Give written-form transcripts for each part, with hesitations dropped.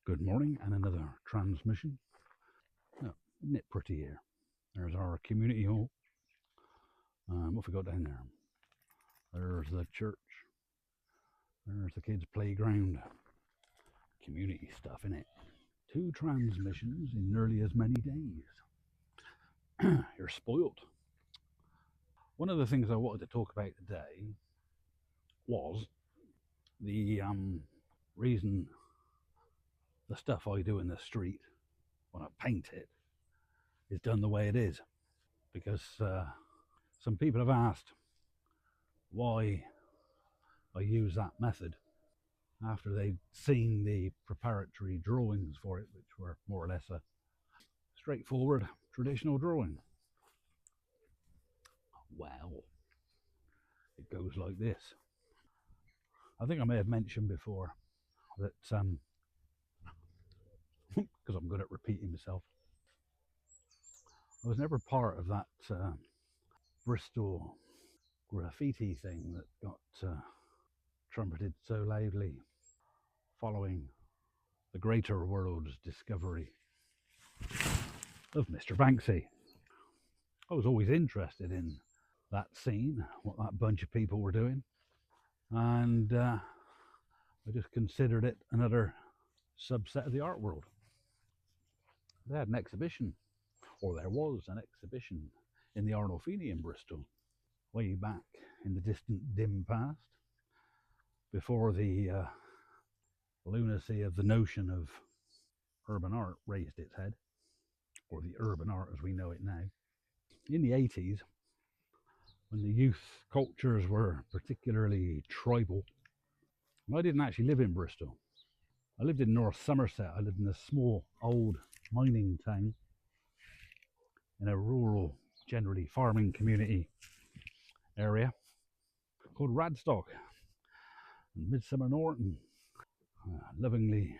Good morning, and another transmission. Oh, isn't it pretty here? There's our community hall. What have we got down there? There's the church. There's the kids' playground. Community stuff, innit? 2 transmissions in nearly as many days. You're spoilt. One of the things I wanted to talk about today was the reason the stuff I do in the street when I paint it is done the way it is. Because some people have asked why I use that method after they'd seen the preparatory drawings for it, which were more or less a straightforward traditional drawing. Well, it goes like this. I think I may have mentioned before that, because I'm good at repeating myself, I was never part of that Bristol graffiti thing that got trumpeted so loudly following the greater world's discovery of Mr. Banksy. I was always interested in that scene, what that bunch of people were doing, and I just considered it another subset of the art world. They had an exhibition, or there was an exhibition, in the Arnolfini in Bristol, way back in the distant dim past, before the lunacy of the notion of urban art raised its head, or the urban art as we know it now. In the 80s, when the youth cultures were particularly tribal, I didn't actually live in Bristol. I lived in North Somerset. I lived in a small, old mining town in a rural, generally farming community area called Radstock, in Midsummer Norton, lovingly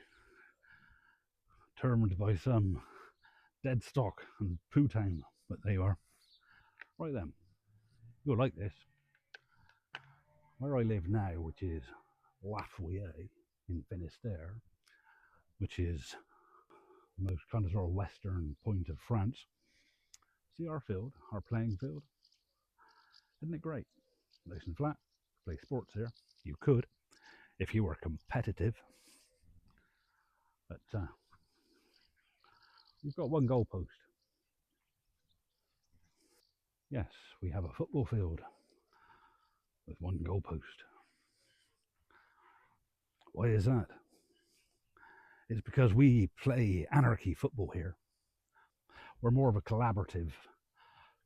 termed by some Deadstock and Poo Town, but they are. Right then, you'll like this. Where I live now, which is Lafouillet in Finisterre, which is the most kind of sort of western point of France. See our field, our playing field? Isn't it great? Nice and flat. Play sports here. You could, if you were competitive. But you've got one goal post. Yes, we have a football field with one goal post. Why is that? It's because we play anarchy football here. We're more of a collaborative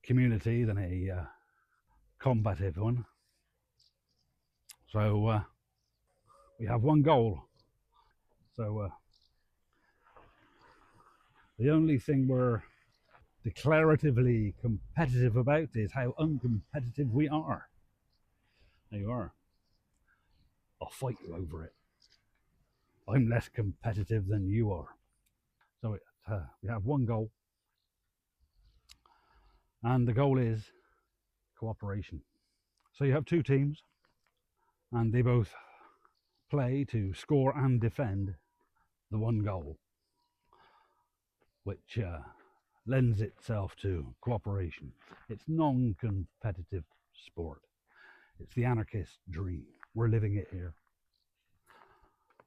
community than a combative one. So we have one goal. So the only thing we're declaratively competitive about is how uncompetitive we are. There you are. I'll fight you over it. I'm less competitive than you are. So we have one goal, and the goal is cooperation. So you have 2 teams, and they both play to score and defend the one goal, which lends itself to cooperation. It's non-competitive sport. It's the anarchist dream. We're living it here.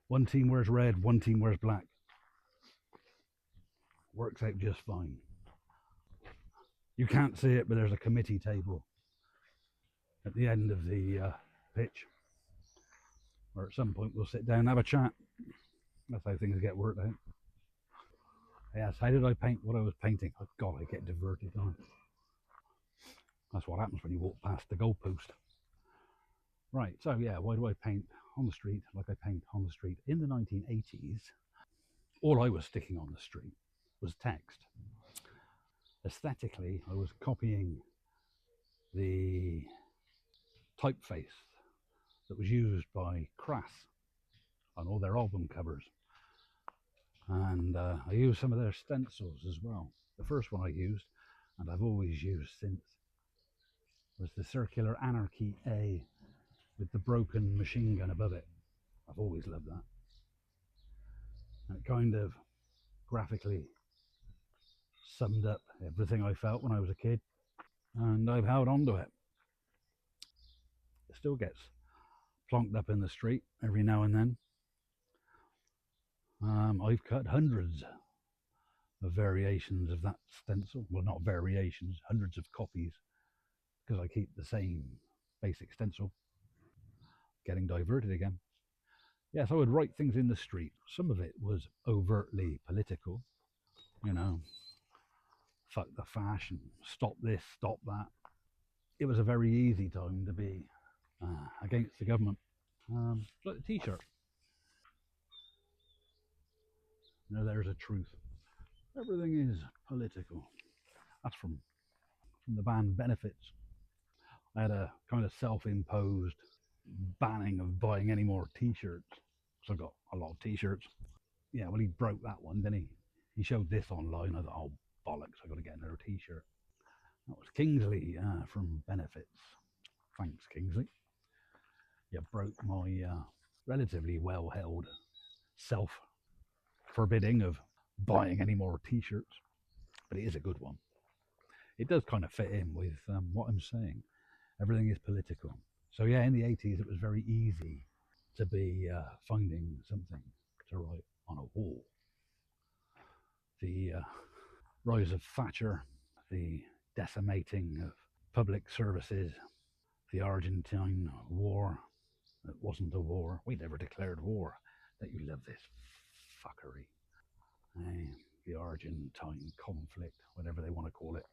One team wears red, one team wears black. Works out just fine. You can't see it, but there's a committee table at the end of the pitch, where at some point we'll sit down and have a chat. That's how things get worked out. Yes, how did I paint what I was painting? Oh God, I get diverted on it. That's what happens when you walk past the goalpost. Right, so yeah, why do I paint on the street like I paint on the street? In the 1980s, all I was sticking on the street was text. Aesthetically, I was copying the typeface that was used by Crass on all their album covers. And I used some of their stencils as well. The first one I used, and I've always used since, was the circular Anarchy A with the broken machine gun above it. I've always loved that. And it kind of graphically summed up everything I felt when I was a kid, and I've held on to it. It still gets plonked up in the street every now and then. I've cut hundreds of variations of that stencil. Well, not variations, hundreds of copies, because I keep the same basic stencil. Getting diverted again. Yes, I would write things in the street. Some of it was overtly political, you know, fuck the fashion, stop this, stop that. It was a very easy time to be against the government. Like the t-shirt. There's a truth. Everything is political. That's from the band Benefits. I had a kind of self-imposed banning of buying any more t-shirts. So I got a lot of t-shirts. Yeah, well, he broke that one, didn't he? He showed this online. I thought, oh, bollocks, I got to get another t-shirt. That was Kingsley from Benefits. Thanks, Kingsley. You broke my relatively well-held self-forbidding of buying any more t-shirts. But it is a good one. It does kind of fit in with what I'm saying. Everything is political. So yeah, in the 80s, it was very easy to be finding something to write on a wall. The rise of Thatcher, the decimating of public services, the Argentine war. It wasn't a war. We never declared war. That you love this fuckery. The Argentine conflict, whatever they want to call it.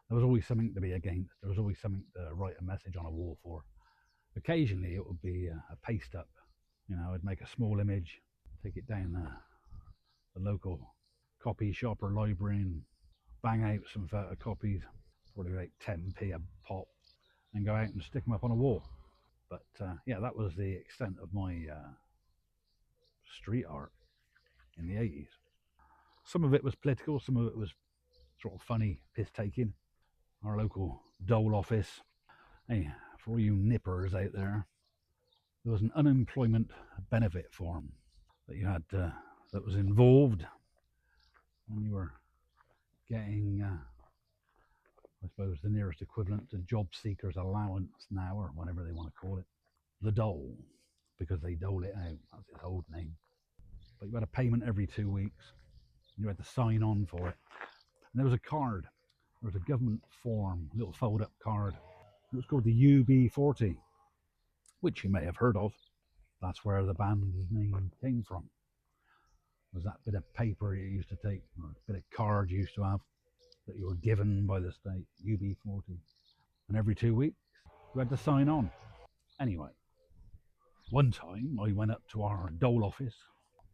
There was always something to be against. There was always something to write a message on a wall for. Occasionally it would be a paste up. I'd make a small image, take it down the local copy shop or library and bang out some photocopies, probably like 10p a pop, and go out and stick them up on a wall. But yeah, that was the extent of my street art in the 80s. Some of it was political, some of it was sort of funny, piss taking. Our local dole office. Hey, for all you nippers out there was an unemployment benefit form that you had that was involved when you were getting, I suppose, the nearest equivalent to job seekers allowance now, or whatever they want to call it, the dole, because they dole it out. That's its old name. But you had a payment every 2 weeks. And you had to sign on for it. And there was a card. There was a government form, a little fold-up card. It was called the UB40, which you may have heard of. That's where the band's name came from. It was that bit of paper you used to take, or a bit of card you used to have that you were given by the state, UB40. And every 2 weeks, you had to sign on. Anyway, one time I went up to our dole office,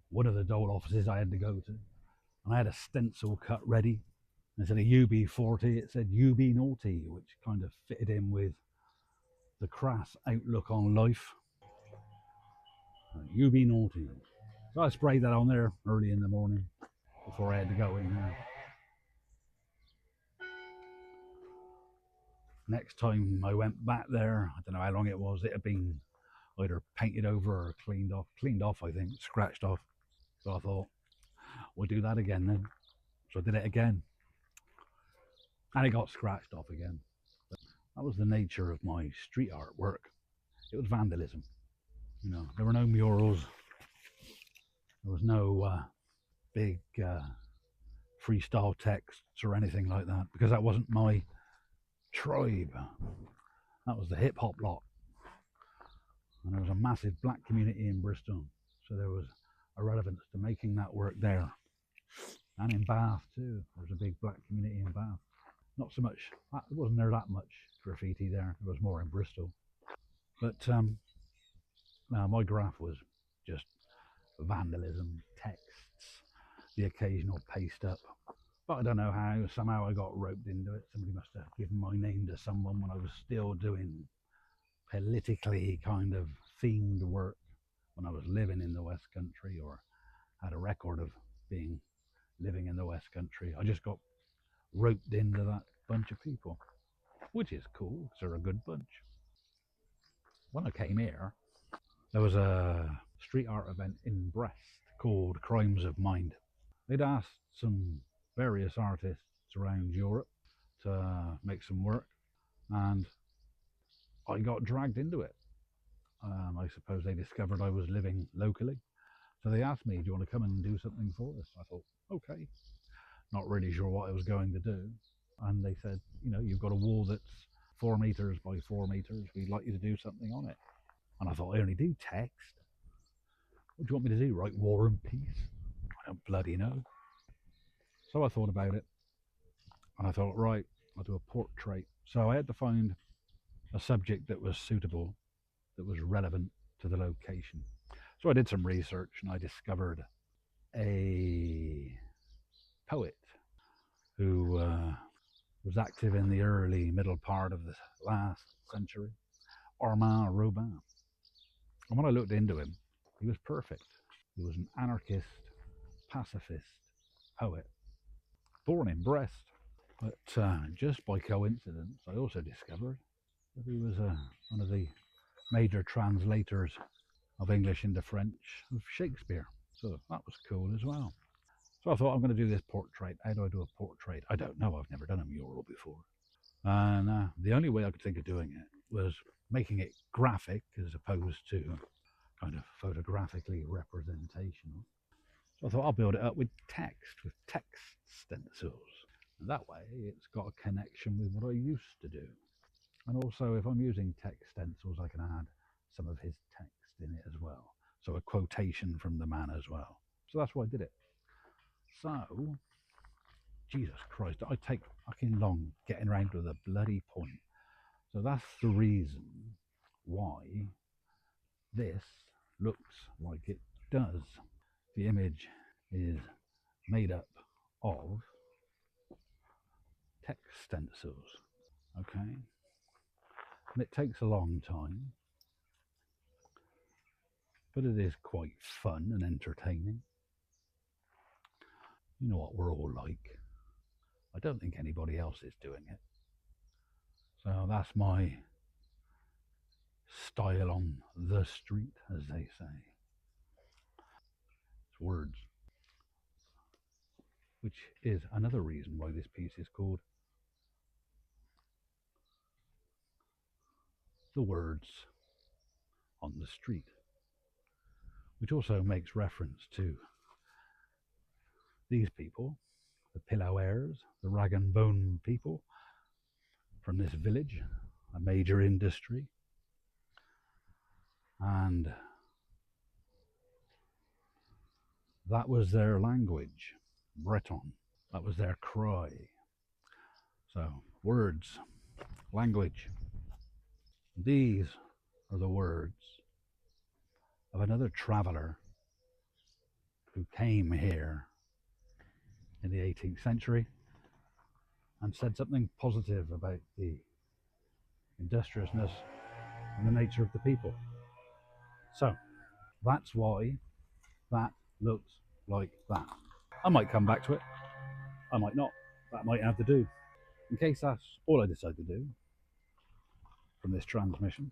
one of the dole offices I had to go to, and I had a stencil cut ready. Instead of UB40, it said UB naughty, which kind of fitted in with the crass outlook on life. UB naughty. So I sprayed that on there early in the morning before I had to go in there. Next time I went back there, I don't know how long it was, it had been either painted over or cleaned off. Cleaned off, I think, scratched off. So I thought, we'll do that again then. So I did it again. And it got scratched off again. But that was the nature of my street artwork. It was vandalism. There were no murals. There was no big freestyle texts or anything like that, because that wasn't my tribe. That was the hip hop lot. And there was a massive black community in Bristol, so there was a relevance to making that work there. And in Bath too, there was a big black community in Bath. Not so much, it wasn't there that much graffiti there, it was more in Bristol. But my graph was just vandalism, texts, the occasional paste up. But I don't know how, somehow I got roped into it. Somebody must have given my name to someone when I was still doing politically kind of themed work, when I was living in the West Country, or had a record of living in the West Country. I just got roped into that bunch of people, which is cool, because they're a good bunch. When I came here, there was a street art event in Brest called Crimes of Mind. They'd asked some various artists around Europe to make some work, and I got dragged into it. I suppose they discovered I was living locally. So they asked me, do you want to come and do something for us? I thought, okay. Not really sure what I was going to do. And they said, you've got a wall that's 4 meters by 4 meters. We'd like you to do something on it. And I thought, I only do text. What do you want me to do? Write War and Peace? I don't bloody know. So I thought about it. And I thought, right, I'll do a portrait. So I had to find a subject that was suitable, that was relevant to the location. So I did some research and I discovered a poet who was active in the early middle part of the last century, Armand Robin. And when I looked into him, he was perfect. He was an anarchist, pacifist poet, born in Brest. But just by coincidence, I also discovered that he was one of the major translators of English into French of Shakespeare. So that was cool as well. So I thought, I'm going to do this portrait. How do I do a portrait? I don't know. I've never done a mural before. And the only way I could think of doing it was making it graphic as opposed to kind of photographically representational. So I thought I'll build it up with text stencils. And that way it's got a connection with what I used to do. And also if I'm using text stencils, I can add some of his text in it as well. So a quotation from the man as well. So that's why I did it. So, Jesus Christ, I take fucking long getting around to the bloody point. So that's the reason why this looks like it does. The image is made up of text stencils, okay? And it takes a long time, but it is quite fun and entertaining. You know what we're all like. I don't think anybody else is doing it. So that's my style on the street, as they say. It's words. Which is another reason why this piece is called The Words on the Street. Which also makes reference to these people, the Pillowairs, the rag and bone people from this village, a major industry. And that was their language, Breton. That was their cry. So, words, language. These are the words of another traveller who came here in the 18th century and said something positive about the industriousness and the nature of the people. So, that's why that looks like that. I might come back to it. I might not. That might have to do. In case that's all I decide to do from this transmission.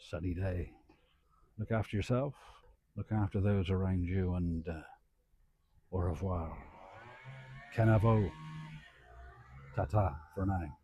Sunny day. Look after yourself. Look after those around you, and au revoir. Canavo. Ta-ta for now.